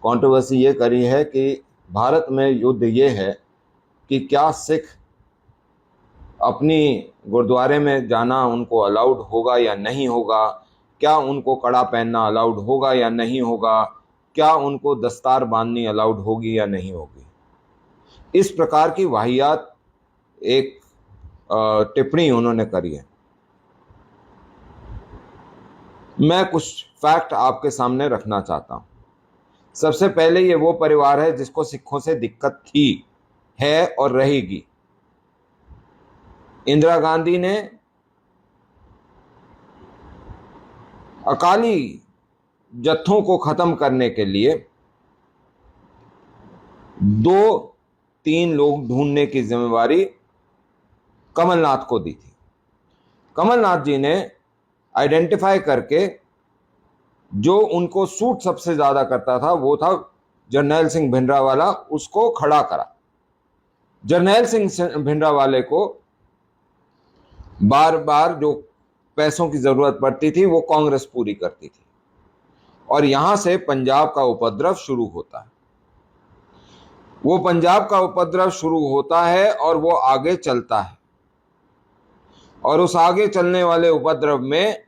Controversy ये करी है कि भारत में युद्ध ये है कि क्या सिख अपनी गुरुद्वारे में जाना उनको अलाउड होगा या नहीं होगा, क्या उनको कड़ा पहनना अलाउड होगा या नहीं होगा, क्या उनको दस्तार बांधनी अलाउड होगी या नहीं होगी। इस प्रकार की वाहियात एक टिप्पणी उन्होंने करी है। मैं कुछ फैक्ट आपके सामने रखना चाहता हूं। सबसे पहले ये वो परिवार है जिसको सिखों से दिक्कत थी, है और रहेगी। इंदिरा गांधी ने अकाली जत्थों को खत्म करने के लिए 2-3 लोग ढूंढने की जिम्मेवारी कमलनाथ को दी थी। कमलनाथ जी ने आइडेंटिफाई करके जो उनको सूट सबसे ज्यादा करता था वो था जरनैल सिंह भिंडरावाला, उसको खड़ा करा। जरनैल सिंह भिंडरावाले को बार बार जो पैसों की जरूरत पड़ती थी वो कांग्रेस पूरी करती थी, और यहां से पंजाब का उपद्रव शुरू होता है। वो पंजाब का उपद्रव शुरू होता है और वो आगे चलता है, और उस आगे चलने वाले उपद्रव में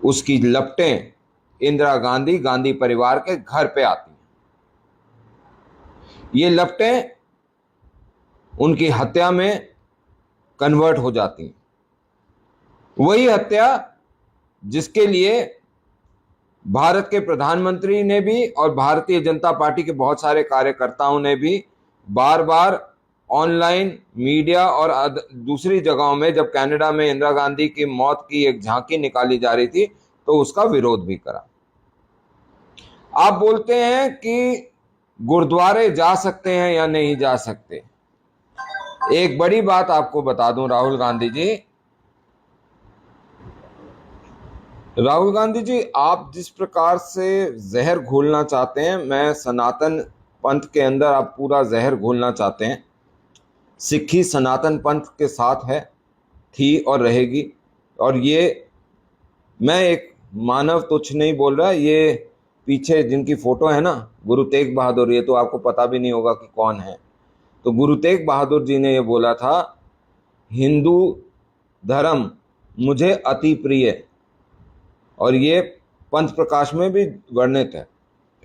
उसकी लपटें इंदिरा गांधी, गांधी परिवार के घर पे आती हैं। ये लपटें उनकी हत्या में कन्वर्ट हो जाती हैं। वही हत्या जिसके लिए भारत के प्रधानमंत्री ने भी और भारतीय जनता पार्टी के बहुत सारे कार्यकर्ताओं ने भी बार बार ऑनलाइन, मीडिया और दूसरी जगहों में, जब कनाडा में इंदिरा गांधी की मौत की एक झांकी निकाली जा रही थी तो उसका विरोध भी करा। आप बोलते हैं कि गुरुद्वारे जा सकते हैं या नहीं जा सकते। एक बड़ी बात आपको बता दूं राहुल गांधी जी, राहुल गांधी जी, आप जिस प्रकार से जहर घोलना चाहते हैं, मैं सनातन पंथ के अंदर आप पूरा जहर घोलना चाहते हैं। सिक्खी सनातन पंथ के साथ है, थी और रहेगी। और ये मैं एक मानव तुच्छ नहीं बोल रहा, ये पीछे जिनकी फोटो है ना, गुरु तेग बहादुर, ये तो आपको पता भी नहीं होगा कि कौन है। तो गुरु तेग बहादुर जी ने ये बोला था, हिंदू धर्म मुझे अति प्रिय, और ये पंथ प्रकाश में भी वर्णित है।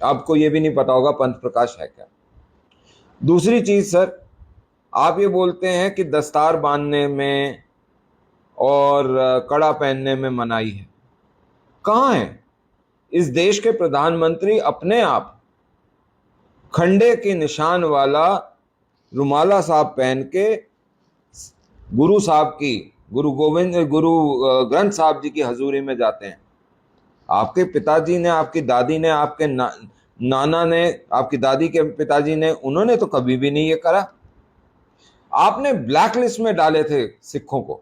आपको ये भी नहीं पता होगा पंथ प्रकाश है क्या। दूसरी चीज सर, आप ये बोलते हैं कि दस्तार बांधने में और कड़ा पहनने में मनाही है। कहाँ है? इस देश के प्रधानमंत्री अपने आप खंडे के निशान वाला रुमाला साहब पहन के गुरु साहब की, गुरु ग्रंथ साहब जी की हजूरी में जाते हैं। आपके पिताजी ने, आपकी दादी ने, आपके नाना ने, आपकी दादी के पिताजी ने, उन्होंने तो कभी भी नहीं ये करा। आपने ब्लैकलिस्ट में डाले थे सिखों को,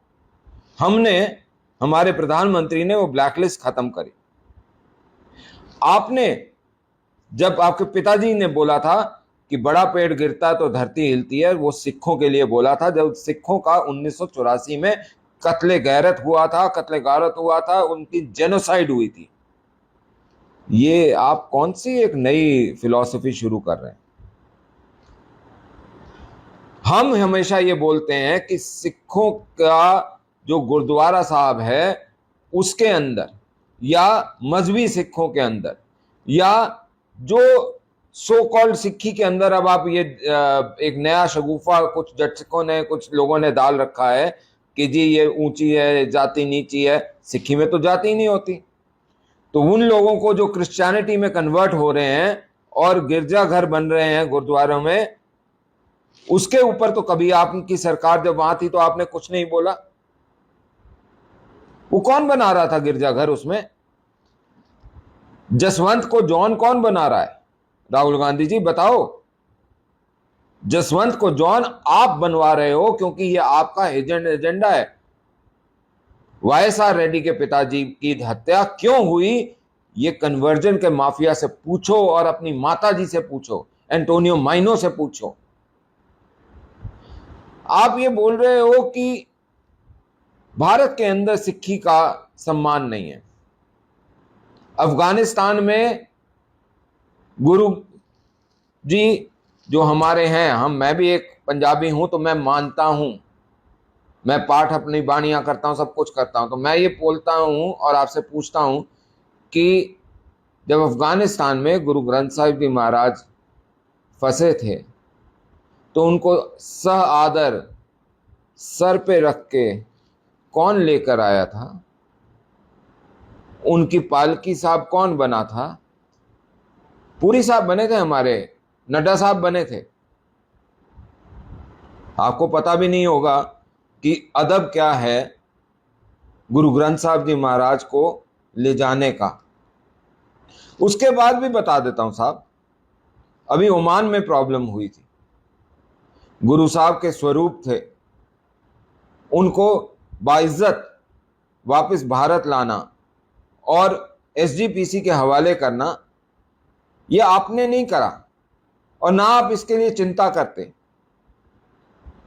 हमने, हमारे प्रधानमंत्री ने वो ब्लैकलिस्ट खत्म करी। आपने, जब आपके पिताजी ने बोला था कि बड़ा पेड़ गिरता है तो धरती हिलती है, वो सिखों के लिए बोला था। जब सिखों का 1984 में कत्ले गैरत हुआ था, उनकी जेनोसाइड हुई थी। ये आप कौन सी एक नई फिलॉसफी शुरू कर रहे हैं? हम हमेशा ये बोलते हैं कि सिखों का जो गुरुद्वारा साहब है उसके अंदर, या मजहबी सिखों के अंदर, या जो सो कॉल्ड सिक्खी के अंदर, अब आप ये एक नया शगुफा कुछ जटसिकों ने, कुछ लोगों ने डाल रखा है कि जी ये ऊंची है, जाति नीची है। सिक्खी में तो जाति नहीं होती। तो उन लोगों को जो क्रिश्चियनिटी में कन्वर्ट हो रहे हैं और गिरजाघर बन रहे हैं गुरुद्वारों में, उसके ऊपर तो कभी आपकी सरकार जब वहां थी तो आपने कुछ नहीं बोला। वो कौन बना रहा था गिरजाघर उसमें? जसवंत को जॉन कौन बना रहा है? राहुल गांधी जी बताओ। जसवंत को जॉन आप बनवा रहे हो, क्योंकि ये आपका एजेंडा है। वाईएसआर रेड्डी के पिताजी की हत्या क्यों हुई, ये कन्वर्जन के माफिया से पूछो और अपनी माताजी से पूछो, एंटोनियो माइनो से पूछो। आप ये बोल रहे हो कि भारत के अंदर सिक्खी का सम्मान नहीं है। अफगानिस्तान में गुरु जी जो हमारे हैं, मैं भी एक पंजाबी हूं, तो मैं मानता हूं, मैं पाठ अपनी बाणियां करता हूं, सब कुछ करता हूं, तो मैं ये बोलता हूं और आपसे पूछता हूं कि जब अफगानिस्तान में गुरु ग्रंथ साहिब जी महाराज फंसे थे तो उनको सह आदर सर पे रख के कौन लेकर आया था? उनकी पालकी साहब कौन बना था? पुरी साहब बने थे, हमारे नड्डा साहब बने थे। आपको पता भी नहीं होगा कि अदब क्या है गुरु ग्रंथ साहिब जी महाराज को ले जाने का। उसके बाद भी बता देता हूं साहब, अभी ओमान में प्रॉब्लम हुई थी, गुरु साहब के स्वरूप थे, उनको बाइज्जत वापस भारत लाना और एसजीपीसी के हवाले करना, यह आपने नहीं करा और ना आप इसके लिए चिंता करते।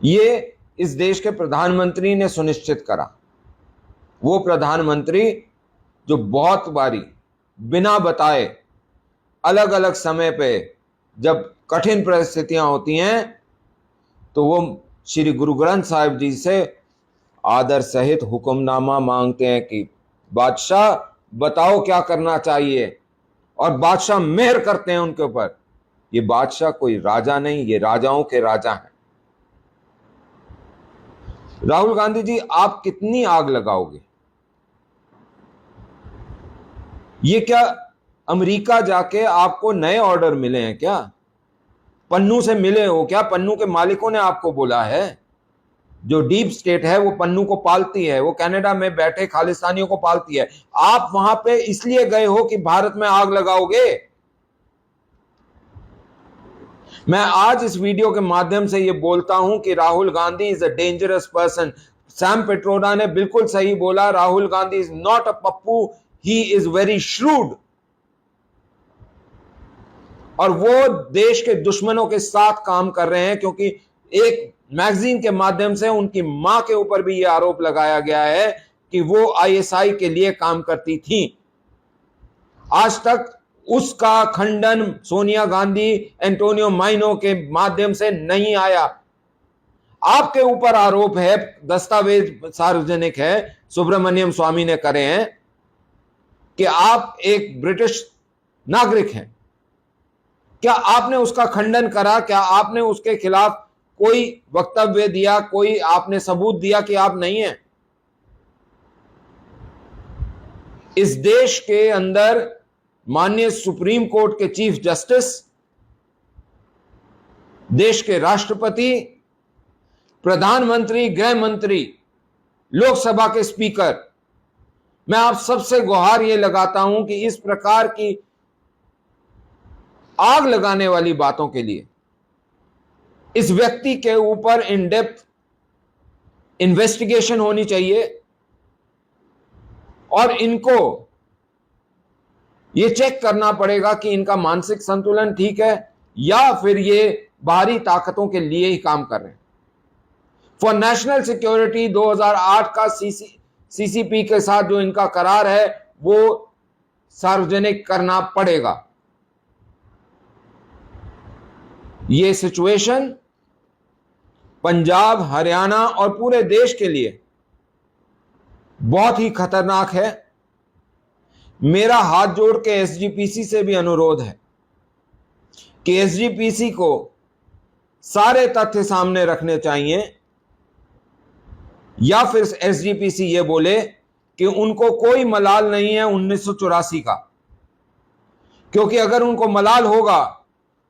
ये इस देश के प्रधानमंत्री ने सुनिश्चित करा। वो प्रधानमंत्री जो बहुत बारी बिना बताए अलग अलग समय पे जब कठिन परिस्थितियां होती हैं तो वो श्री गुरु ग्रंथ साहिब जी से आदर सहित हुक्मनामा मांगते हैं कि बादशाह बताओ क्या करना चाहिए, और बादशाह मेहर करते हैं उनके ऊपर। ये बादशाह कोई राजा नहीं, ये राजाओं के राजा हैं। राहुल गांधी जी, आप कितनी आग लगाओगे? ये क्या अमेरिका जाके आपको नए ऑर्डर मिले हैं क्या? पन्नू से मिले हो क्या? पन्नू के मालिकों ने आपको बोला है? जो डीप स्टेट है वो पन्नू को पालती है, वो कनाडा में बैठे खालिस्तानियों को पालती है। आप वहां पे इसलिए गए हो कि भारत में आग लगाओगे? मैं आज इस वीडियो के माध्यम से ये बोलता हूं कि Rahul Gandhi is a dangerous person. Sam Pitroda ने बिल्कुल सही बोला, Rahul Gandhi is not a Pappu, he is very shrewd. और वो देश के दुश्मनों के साथ काम कर रहे हैं, क्योंकि एक मैगजीन के माध्यम से उनकी मां के ऊपर भी यह आरोप लगाया गया है कि वो आईएसआई के लिए काम करती थी। आज तक उसका खंडन सोनिया गांधी, एंटोनियो माइनो के माध्यम से नहीं आया। आपके ऊपर आरोप है, दस्तावेज सार्वजनिक है, सुब्रमण्यम स्वामी ने करे हैं कि आप एक ब्रिटिश नागरिक हैं। क्या आपने उसका खंडन करा? क्या आपने उसके खिलाफ कोई वक्तव्य दिया? कोई आपने सबूत दिया कि आप नहीं हैं? इस देश के अंदर माननीय सुप्रीम कोर्ट के चीफ जस्टिस, देश के राष्ट्रपति, प्रधानमंत्री, गृह मंत्री, लोकसभा के स्पीकर, मैं आप सबसे गुहार यह लगाता हूं कि इस प्रकार की आग लगाने वाली बातों के लिए इस व्यक्ति के ऊपर इन डेप्थ इन्वेस्टिगेशन होनी चाहिए और इनको यह चेक करना पड़ेगा कि इनका मानसिक संतुलन ठीक है या फिर ये बाहरी ताकतों के लिए ही काम कर रहे हैं। फॉर नेशनल सिक्योरिटी 2008 का सीसीपी के साथ जो इनका करार है वो सार्वजनिक करना पड़ेगा। ये सिचुएशन पंजाब, हरियाणा और पूरे देश के लिए बहुत ही खतरनाक है। मेरा हाथ जोड़ के एसजीपीसी से भी अनुरोध है कि एसजीपीसी को सारे तथ्य सामने रखने चाहिए, या फिर एसजीपीसी ये बोले कि उनको कोई मलाल नहीं है 1984 का, क्योंकि अगर उनको मलाल होगा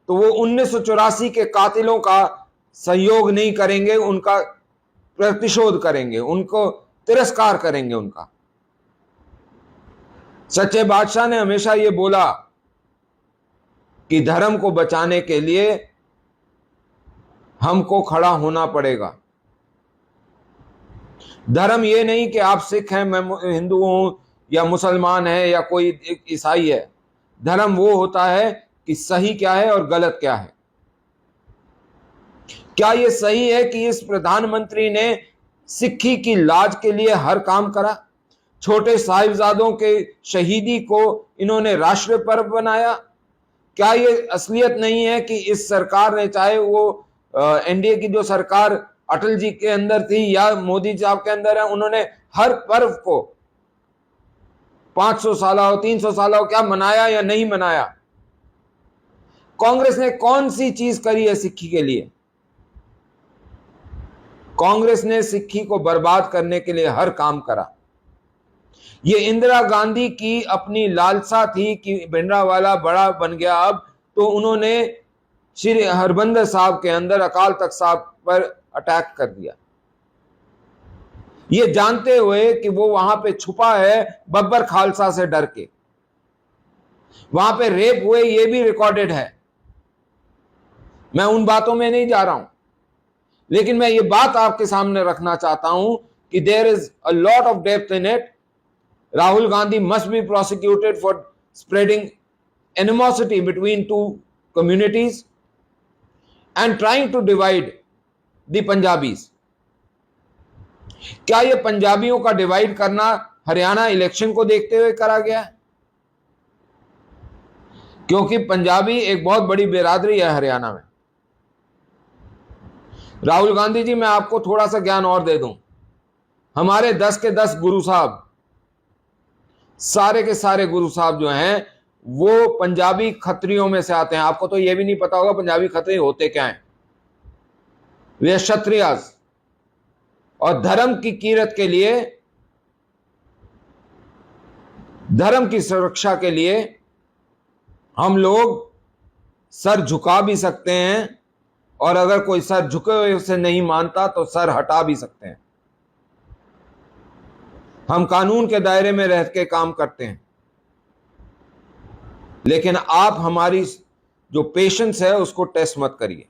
तो वो 1984 के कातिलों का सहयोग नहीं करेंगे, उनका प्रतिशोध करेंगे, उनको तिरस्कार करेंगे उनका। सच्चे बादशाह ने हमेशा यह बोला कि धर्म को बचाने के लिए हमको खड़ा होना पड़ेगा। धर्म यह नहीं कि आप सिख हैं, मैं हिंदू हूं, या मुसलमान है, या कोई ईसाई है। धर्म वो होता है कि सही क्या है और गलत क्या है। क्या यह सही है कि इस प्रधानमंत्री ने सिक्खी की लाज के लिए हर काम करा? छोटे साहिबजादों के शहीदी को इन्होंने राष्ट्रीय पर्व बनाया। क्या ये असलियत नहीं है कि इस सरकार ने, चाहे वो एनडीए की जो सरकार अटल जी के अंदर थी या मोदी साहब के अंदर है, उन्होंने हर पर्व को 500 साल हो 300 साल हो क्या मनाया या नहीं मनाया? कांग्रेस ने कौन सी चीज करी है सिक्खी के लिए? कांग्रेस ने सिक्खी को बर्बाद करने के लिए हर काम करा। ये इंदिरा गांधी की अपनी लालसा थी कि भिंडरावाला बड़ा बन गया अब, तो उन्होंने श्री हरबंदर साहब के अंदर अकाल तख्त साहब पर अटैक कर दिया, ये जानते हुए कि वो वहां पे छुपा है बब्बर खालसा से डर के। वहां पे रेप हुए ये भी रिकॉर्डेड है, मैं उन बातों में नहीं जा रहा हूं, लेकिन मैं ये बात आपके सामने रखना चाहता हूं कि there is a lot of depth in it. Rahul Gandhi must be prosecuted for spreading animosity between two communities and trying to divide the Punjabis. क्या यह पंजाबियों का डिवाइड करना हरियाणा इलेक्शन को देखते हुए करा गया है? क्योंकि पंजाबी एक बहुत बड़ी बिरादरी है हरियाणा में। राहुल गांधी जी, मैं आपको थोड़ा सा ज्ञान और दे दूं। हमारे 10 के 10 गुरु साहब, सारे के सारे गुरु साहब जो हैं वो पंजाबी खत्रियों में से आते हैं। आपको तो यह भी नहीं पता होगा पंजाबी खत्री होते क्या हैं। वे क्षत्रियास, और धर्म की कीरत के लिए, धर्म की सुरक्षा के लिए हम लोग सर झुका भी सकते हैं, और अगर कोई सर झुके हुए से नहीं मानता तो सर हटा भी सकते हैं। हम कानून के दायरे में रह के काम करते हैं, लेकिन आप हमारी जो पेशेंस है उसको टेस्ट मत करिए।